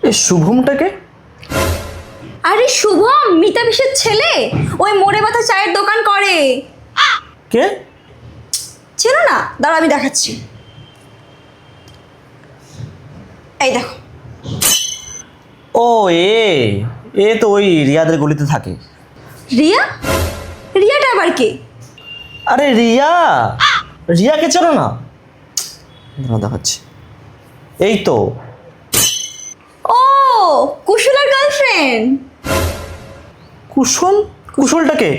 এ শুভমটাকে? আরে শুভম মিতা বিশের ছেলে, ওই মোড়ে মাথা চায়ের দোকান করে। কে? চেনো না? দাঁড়া আমি দেখাচ্ছি। এই দেখো। ও এ তো ওই রিয়াদের গলিতে থাকে। রিয়া? রিয়াটা আবার কে? আরে রিয়াকে চেনো না? দাঁড়াও দেখাচ্ছি। এই তো। ও কুশলের গার্লফ্রেন্ড। কুশলটাকে?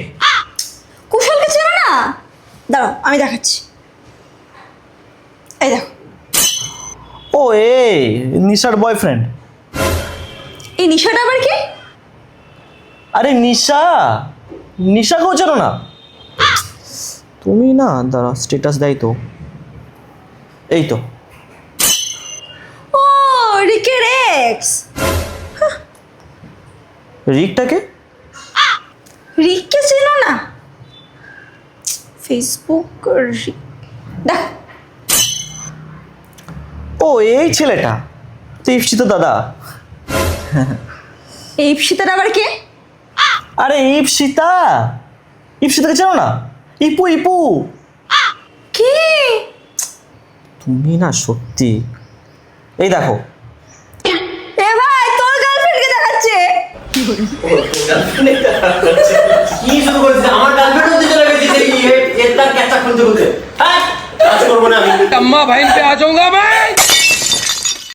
কুশলকে চেনো না? দাঁড়াও আমি দেখাচ্ছি। এই দেখো। ও নিশার বয়ফ্রেন্ড। এই নিশাটা আবার কে? আরে নিশাকেও চেনো না তুমি? না দাঁড়া, স্ট্যাটাস দেয় তো। এই তো। ও রিকের এক্স। রিকটাকে? রিককে চেনো না? ফেসবুক দেখ। ও এই ছেলেটা তো ইপসিত দাদা। এই ইপসিতার আবার কে? আরে ইপসিতাকে চেনো না? ইপু কে? তুমি না সত্যি। এই দেখো। এ ভাই তোর গার্লফ্রেন্ডকে দেখাচ্ছে। কি শুরু করেছিস? আমার গার্লফ্রেন্ড হতে চলে গেছিস এই এটা ক্যাচা খুলতে খুলতে। হ্যাঁ কাজ করবো না আমি। अम्मा बहन पे आ जाऊंगा मैं।